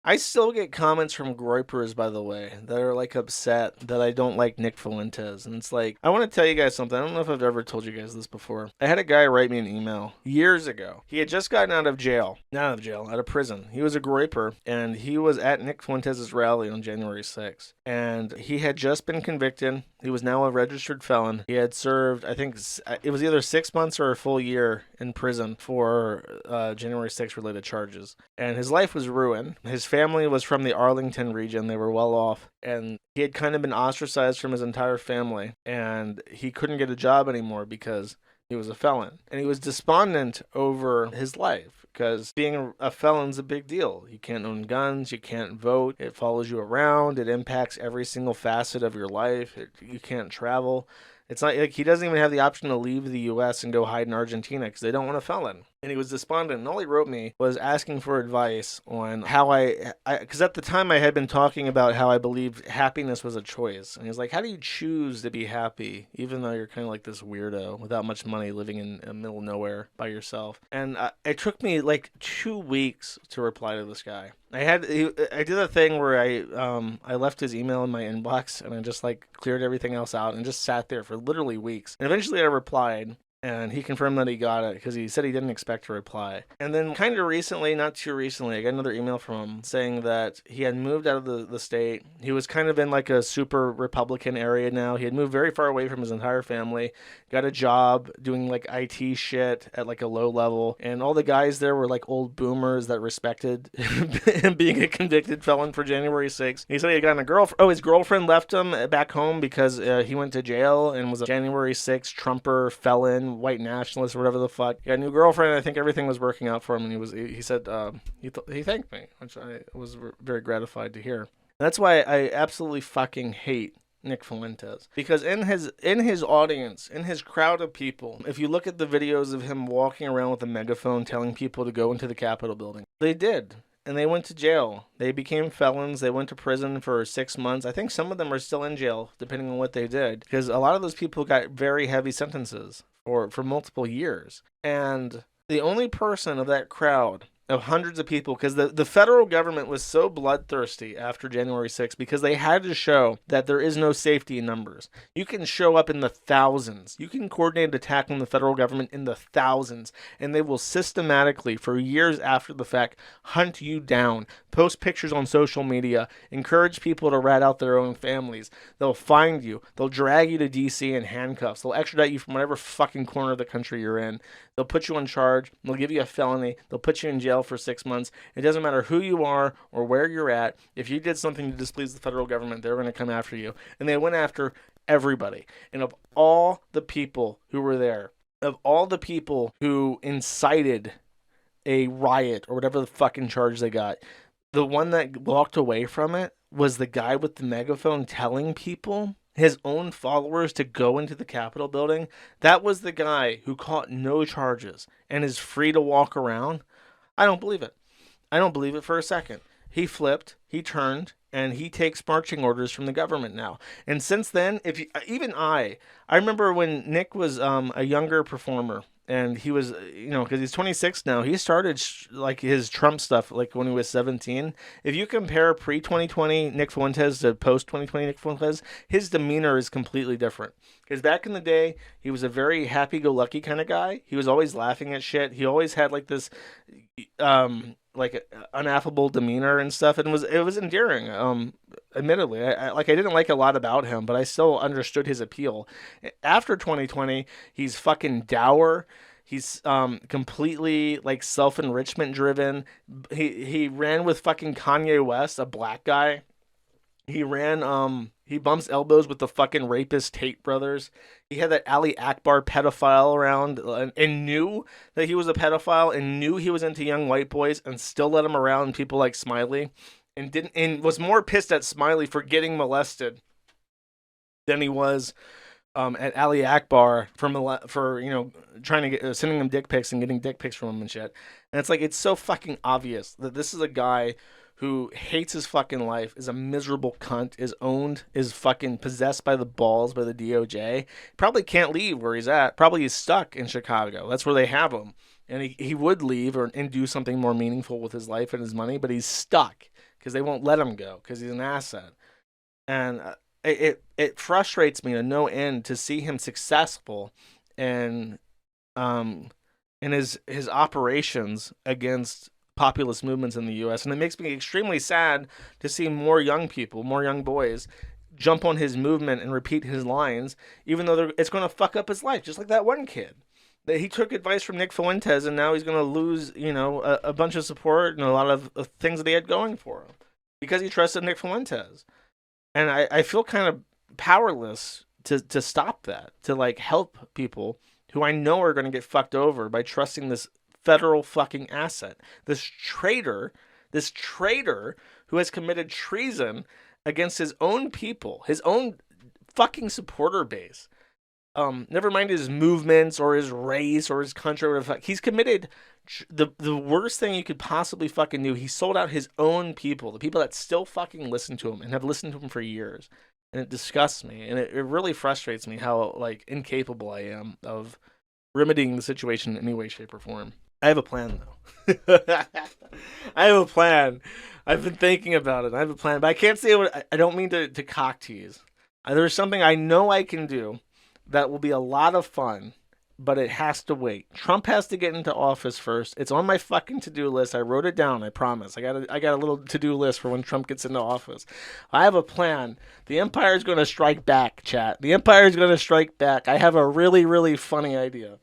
I still get comments from Groypers, by the way, that are like upset that I don't like Nick Fuentes. And it's like, I want to tell you guys something. I don't know if I've ever told you guys this before. I had a guy write me an email years ago. He had just gotten out of jail. Not out of jail, out of prison. He was a Groyper, and he was at Nick Fuentes' rally on January 6th. And he had just been convicted. He was now a registered felon. He had served, I think it was either 6 months or a full year in prison for January 6th related charges. And his life was ruined. His family was from the Arlington region. They were well off. And he had kind of been ostracized from his entire family. And he couldn't get a job anymore because he was a felon. And he was despondent over his life because being a felon's a big deal. You can't own guns. You can't vote. It follows you around. It impacts every single facet of your life. You can't travel. It's not like he doesn't even have the option to leave the U.S. and go hide in Argentina because they don't want a felon. And he was despondent. And all he wrote me was asking for advice on how because at the time I had been talking about how I believed happiness was a choice. And he was like, how do you choose to be happy, even though you're kind of like this weirdo without much money living in the middle of nowhere by yourself? And it took me like 2 weeks to reply to this guy. I did a thing where I left his email in my inbox and I just like cleared everything else out and just sat there for literally weeks. And eventually I replied. And he confirmed that he got it because he said he didn't expect a reply. And then kind of recently, not too recently, I got another email from him saying that he had moved out of the state. He was kind of in like a super Republican area now. He had moved very far away from his entire family, got a job doing like IT shit at like a low level. And all the guys there were like old boomers that respected him being a convicted felon for January 6th. He said he had gotten a girlfriend. Oh, his girlfriend left him back home because he went to jail and was a January 6th Trumper felon, white nationalist or whatever the fuck. He got a new girlfriend. I think everything was working out for him, and he said he thanked me, which I was very gratified to hear. That's why I absolutely fucking hate Nick Fuentes, because in his audience, in his crowd of people, if you look at the videos of him walking around with a megaphone telling people to go into the Capitol building, they did. And they went to jail. They became felons. They went to prison for 6 months. I think some of them are still in jail, depending on what they did. Because a lot of those people got very heavy sentences for multiple years. And the only person of that crowd of hundreds of people, because the federal government was so bloodthirsty after January 6th because they had to show that there is no safety in numbers. You can show up in the thousands. You can coordinate an attack on the federal government in the thousands, and they will systematically, for years after the fact, hunt you down, post pictures on social media, encourage people to rat out their own families. They'll find you. They'll drag you to D.C. in handcuffs. They'll extradite you from whatever fucking corner of the country you're in. They'll put you on charge. They'll give you a felony. They'll put you in jail for 6 months. It doesn't matter who you are or where you're at. If you did something to displease the federal government, they're going to come after you. And they went after everybody. And of all the people who were there, of all the people who incited a riot or whatever the fucking charge they got, the one that walked away from it was the guy with the megaphone telling people, his own followers, to go into the Capitol building. That was the guy who caught no charges and is free to walk around. I don't believe it. I don't believe it for a second. He flipped, he turned, and he takes marching orders from the government now. And since then, I remember when Nick was a younger performer, and he was, because he's 26 now, he started like his Trump stuff like when he was 17. If you compare pre-2020 Nick Fuentes to post-2020 Nick Fuentes, his demeanor is completely different. Because back in the day, he was a very happy-go-lucky kind of guy. He was always laughing at shit. He always had like this like unaffable demeanor and stuff, and it was endearing. Admittedly, I didn't like a lot about him, but I still understood his appeal. After 2020, he's fucking dour. He's completely like self-enrichment driven. He ran with fucking Kanye West, a black guy. He bumps elbows with the fucking rapist Tate brothers. He had that Ali Akbar pedophile around and knew that he was a pedophile and knew he was into young white boys and still let him around people like Smiley and was more pissed at Smiley for getting molested than he was at Ali Akbar for trying to get sending him dick pics and getting dick pics from him and shit. And it's like, it's so fucking obvious that this is a guy who hates his fucking life, is a miserable cunt, is fucking possessed by the balls by the DOJ, probably can't leave where he's at, probably he's stuck in Chicago. That's where they have him. And he would leave and do something more meaningful with his life and his money, but he's stuck because they won't let him go because he's an asset. And it frustrates me to no end to see him successful in in his operations against populist movements in the U.S. And it makes me extremely sad to see more young people, more young boys, jump on his movement and repeat his lines, even though it's going to fuck up his life, just like that one kid. That he took advice from Nick Fuentes, and now he's going to lose, a bunch of support and a lot of things that he had going for him because he trusted Nick Fuentes. And I feel kind of powerless to stop that, to like help people who I know are going to get fucked over by trusting this federal fucking asset, this traitor who has committed treason against his own people, his own fucking supporter base. Never mind his movements or his race or his country or whatever. He's committed the worst thing you could possibly fucking do. He sold out his own people, the people that still fucking listen to him and have listened to him for years. And it disgusts me. And it really frustrates me how, like, incapable I am of remedying the situation in any way, shape, or form. I have a plan, though. I have a plan. I've been thinking about it. I have a plan. But I can't say what... I don't mean to cock tease. There's something I know I can do that will be a lot of fun, but it has to wait. Trump has to get into office first. It's on my fucking to-do list. I wrote it down, I promise. I got a little to-do list for when Trump gets into office. I have a plan. The Empire is going to strike back, chat. The Empire is going to strike back. I have a really, really funny idea.